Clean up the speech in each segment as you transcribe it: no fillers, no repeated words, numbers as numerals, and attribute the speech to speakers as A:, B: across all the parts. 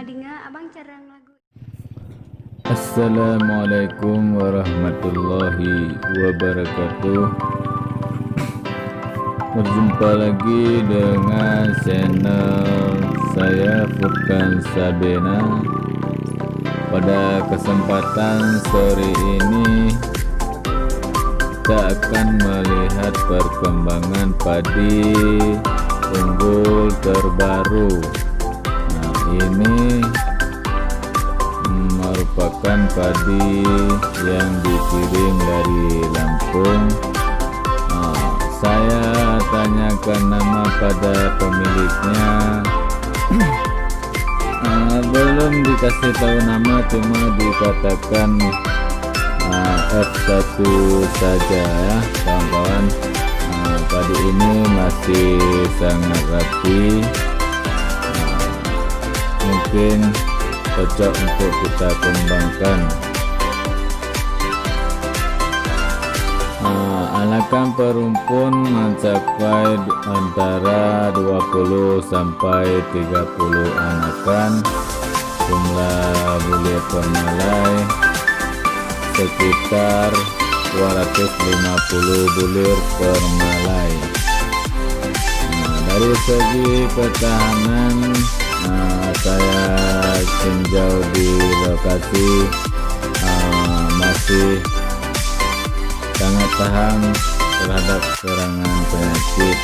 A: Dinga abang cara lagu.
B: Assalamualaikum warahmatullahi wabarakatuh. Berjumpa lagi dengan channel saya Furkan Sabena. Pada kesempatan sore ini kita akan melihat perkembangan padi unggul terbaru. Nah, ini merupakan padi yang dikirim dari Lampung. Saya tanyakan nama pada pemiliknya. Belum dikasih tahu nama, cuma dikatakan F1 saja ya kawan-kawan. Padi ini masih sangat rapi, mungkin cocok untuk kita kembangkan. Anakan perumpun mencapai antara 20 sampai 30 anakan. Jumlah bulir permalai sekitar 250 bulir permalai. Dari segi ketahanan, saya tinjau di lokasi masih sangat tahan terhadap serangan penyakit,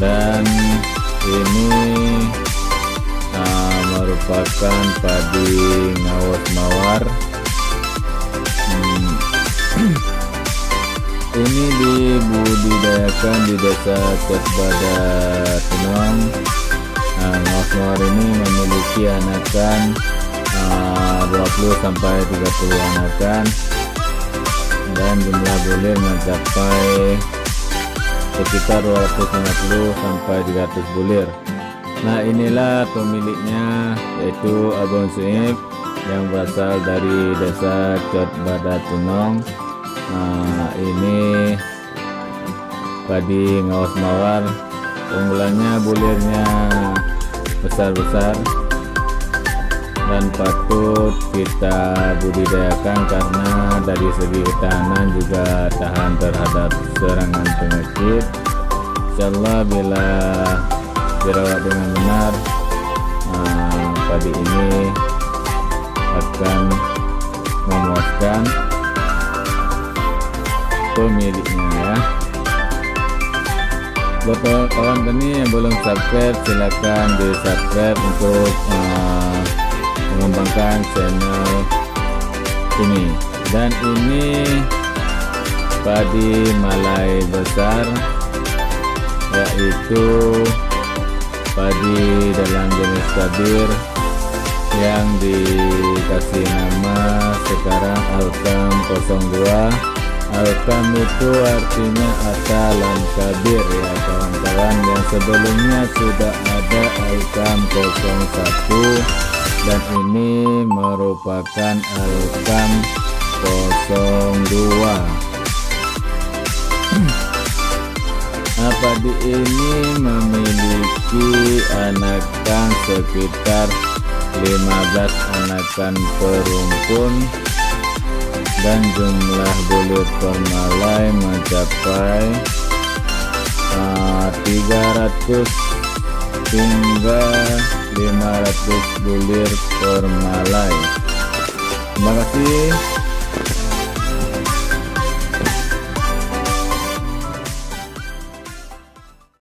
B: dan ini merupakan padi ngawas mawar. Ini dibudidayakan di desa Cetbadatunong. Ngawas mawar ini memiliki anakan 20 sampai 30 anakan, dan jumlah bulir mencapai sekitar 250 sampai 300 bulir. Nah, inilah pemiliknya, yaitu Abang Suib yang berasal dari desa Cetbadatunong. Ini padi ngawas mawar, unggulannya bulirnya besar-besar dan patut kita budidayakan karena dari segi ketahanan juga tahan terhadap serangan penyakit. Insyaallah bila dirawat dengan benar, padi ini akan memuaskan pemiliknya ya. Buat kawan tani yang belum subscribe, silakan di subscribe untuk mengembangkan channel ini. Dan ini padi malai besar, yaitu padi dalam jenis kabir yang dikasih nama sekarang Alkam 02. Alkam itu artinya atalan kabir ya kawan-kawan. Yang sebelumnya sudah ada Alkam 01, dan ini merupakan Alkam 02. Padi ini memiliki anakan sekitar 15 anakan perumpun, dan jumlah bulir permalai mencapai 300 hingga 500 bulir permalai. Terima kasih.